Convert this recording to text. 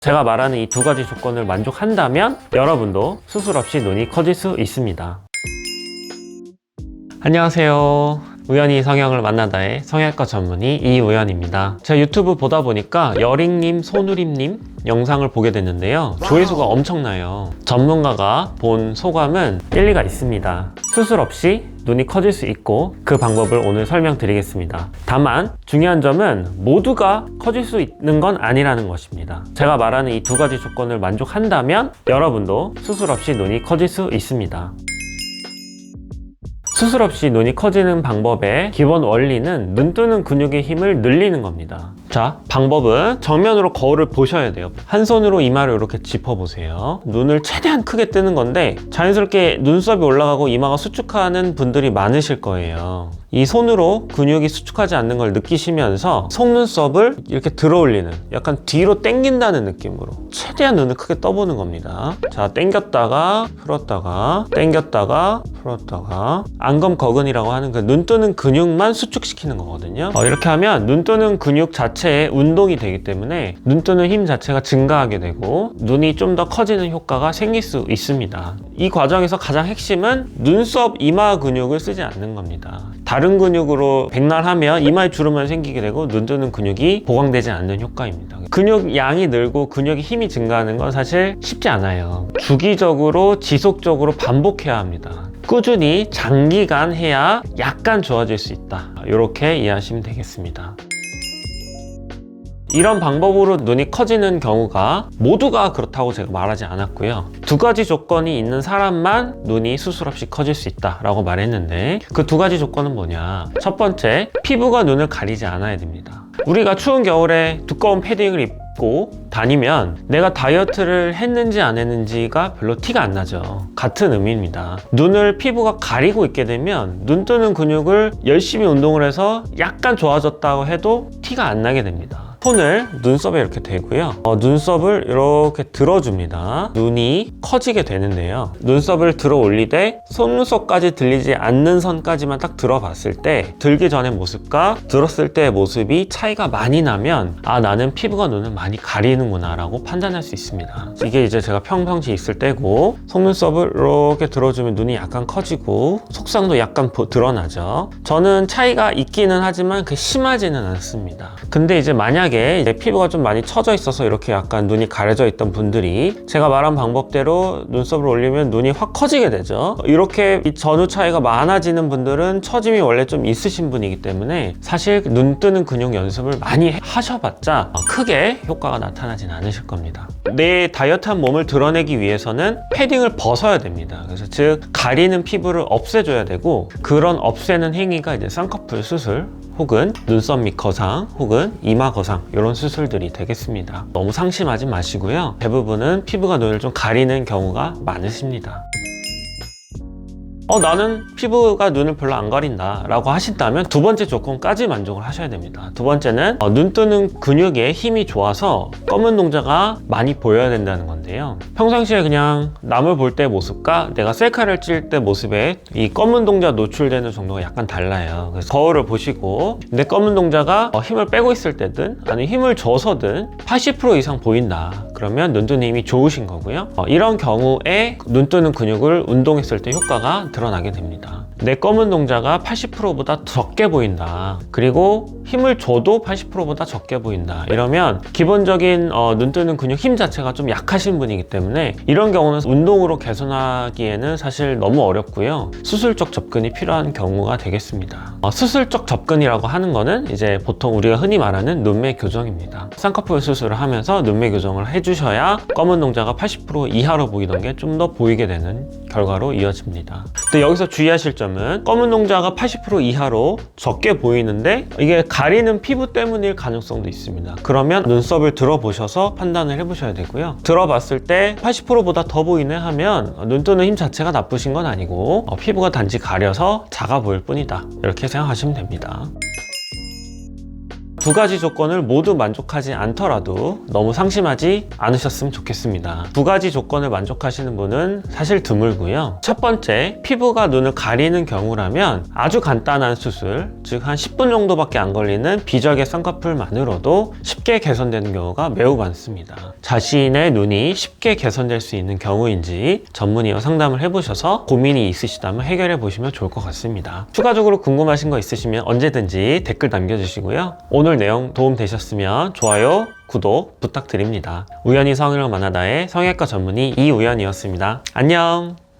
제가 말하는 이 두 가지 조건을 만족한다면 여러분도 수술 없이 눈이 커질 수 있습니다. 안녕하세요. 우연히 성형을 만나다의 성형외과 전문의 이우연입니다. 제가 유튜브 보다 보니까 여링님, 손우림님 영상을 보게 됐는데요. 조회수가 엄청나요. 전문가가 본 소감은 일리가 있습니다. 수술 없이 눈이 커질 수 있고 그 방법을 오늘 설명드리겠습니다. 다만 중요한 점은 모두가 커질 수 있는 건 아니라는 것입니다. 제가 말하는 이 두 가지 조건을 만족한다면 여러분도 수술 없이 눈이 커질 수 있습니다. 수술 없이 눈이 커지는 방법의 기본 원리는 눈 뜨는 근육의 힘을 늘리는 겁니다. 자, 방법은 정면으로 거울을 보셔야 돼요. 한 손으로 이마를 이렇게 짚어보세요. 눈을 최대한 크게 뜨는 건데 자연스럽게 눈썹이 올라가고 이마가 수축하는 분들이 많으실 거예요. 이 손으로 근육이 수축하지 않는 걸 느끼시면서 속눈썹을 이렇게 들어 올리는, 약간 뒤로 당긴다는 느낌으로 최대한 눈을 크게 떠보는 겁니다. 자, 당겼다가 풀었다가 당겼다가 풀었다가 안검거근이라고 하는 그 눈 뜨는 근육만 수축시키는 거거든요. 이렇게 하면 눈 뜨는 근육 자체에 운동이 되기 때문에 눈 뜨는 힘 자체가 증가하게 되고 눈이 좀 더 커지는 효과가 생길 수 있습니다. 이 과정에서 가장 핵심은 눈썹 이마 근육을 쓰지 않는 겁니다. 다른 근육으로 백날하면 이마에 주름만 생기게 되고 눈 뜨는 근육이 보강되지 않는 효과입니다. 근육 양이 늘고 근육의 힘이 증가하는 건 사실 쉽지 않아요. 주기적으로 지속적으로 반복해야 합니다. 꾸준히 장기간 해야 약간 좋아질 수 있다. 이렇게 이해하시면 되겠습니다. 이런 방법으로 눈이 커지는 경우가 모두가 그렇다고 제가 말하지 않았고요. 두 가지 조건이 있는 사람만 눈이 수술 없이 커질 수 있다라고 말했는데 그 두 가지 조건은 뭐냐? 첫 번째, 피부가 눈을 가리지 않아야 됩니다. 우리가 추운 겨울에 두꺼운 패딩을 입고 다니면 내가 다이어트를 했는지 안 했는지가 별로 티가 안 나죠. 같은 의미입니다. 눈을 피부가 가리고 있게 되면 눈 뜨는 근육을 열심히 운동을 해서 약간 좋아졌다고 해도 티가 안 나게 됩니다. 손을 눈썹에 이렇게 대고요. 눈썹을 이렇게 들어줍니다. 눈이 커지게 되는데요. 눈썹을 들어 올리되 속눈썹까지 들리지 않는 선까지만 딱 들어봤을 때 들기 전의 모습과 들었을 때의 모습이 차이가 많이 나면 아, 나는 피부가 눈을 많이 가리는구나 라고 판단할 수 있습니다. 이게 이제 제가 평상시 있을 때고 속눈썹을 이렇게 들어주면 눈이 약간 커지고 속상도 약간 드러나죠. 저는 차이가 있기는 하지만 그게 심하지는 않습니다. 근데 이제 만약에 이제 피부가 좀 많이 처져 있어서 이렇게 약간 눈이 가려져 있던 분들이 제가 말한 방법대로 눈썹을 올리면 눈이 확 커지게 되죠. 이렇게 이 전후 차이가 많아지는 분들은 처짐이 원래 좀 있으신 분이기 때문에 사실 눈 뜨는 근육 연습을 많이 하셔봤자 크게 효과가 나타나진 않으실 겁니다. 내 다이어트한 몸을 드러내기 위해서는 패딩을 벗어야 됩니다. 그래서 즉 가리는 피부를 없애줘야 되고 그런 없애는 행위가 이제 쌍꺼풀 수술 혹은 눈썹 밑 거상 혹은 이마 거상 이런 수술들이 되겠습니다. 너무 상심하지 마시고요. 대부분은 피부가 눈을 좀 가리는 경우가 많으십니다. 나는 피부가 눈을 별로 안 가린다 라고 하신다면 두 번째 조건까지 만족을 하셔야 됩니다. 두 번째는 눈 뜨는 근육에 힘이 좋아서 검은 동자가 많이 보여야 된다는 건데요. 평상시에 그냥 남을 볼 때 모습과 내가 셀카를 찍을 때 모습에 이 검은 동자 노출되는 정도가 약간 달라요. 그래서 거울을 보시고 내 검은 동자가 힘을 빼고 있을 때든 아니면 힘을 줘서든 80% 이상 보인다. 그러면 눈 뜨는 힘이 좋으신 거고요. 이런 경우에 눈 뜨는 근육을 운동했을 때 효과가 드러나게 됩니다. 내 검은 동자가 80%보다 적게 보인다. 그리고 힘을 줘도 80%보다 적게 보인다. 이러면 기본적인 눈 뜨는 근육 힘 자체가 좀 약하신 분이기 때문에 이런 경우는 운동으로 개선하기에는 사실 너무 어렵고요. 수술적 접근이 필요한 경우가 되겠습니다. 수술적 접근이라고 하는 거는 이제 보통 우리가 흔히 말하는 눈매 교정입니다. 쌍꺼풀 수술을 하면서 눈매 교정을 해주셔야 검은 동자가 80% 이하로 보이던 게 좀 더 보이게 되는 결과로 이어집니다. 근데 여기서 주의하실 점은 검은 동자가 80% 이하로 적게 보이는데 이게 가리는 피부 때문일 가능성도 있습니다. 그러면 눈썹을 들어보셔서 판단을 해보셔야 되고요. 들어봤을 때 80%보다 더 보이네 하면 눈 뜨는 힘 자체가 나쁘신 건 아니고 피부가 단지 가려서 작아 보일 뿐이다. 이렇게 생각하시면 됩니다. 두 가지 조건을 모두 만족하지 않더라도 너무 상심하지 않으셨으면 좋겠습니다. 두 가지 조건을 만족하시는 분은 사실 드물고요. 첫 번째, 피부가 눈을 가리는 경우라면 아주 간단한 수술, 즉 한 10분 정도밖에 안 걸리는 비절개 쌍꺼풀만으로도 쉽게 개선되는 경우가 매우 많습니다. 자신의 눈이 쉽게 개선될 수 있는 경우인지 전문의와 상담을 해보셔서 고민이 있으시다면 해결해 보시면 좋을 것 같습니다. 추가적으로 궁금하신 거 있으시면 언제든지 댓글 남겨주시고요. 오늘 내용 도움 되셨으면 좋아요, 구독 부탁드립니다. 우연히 성형을 만나다의 성형외과 전문의 이우연이었습니다. 안녕!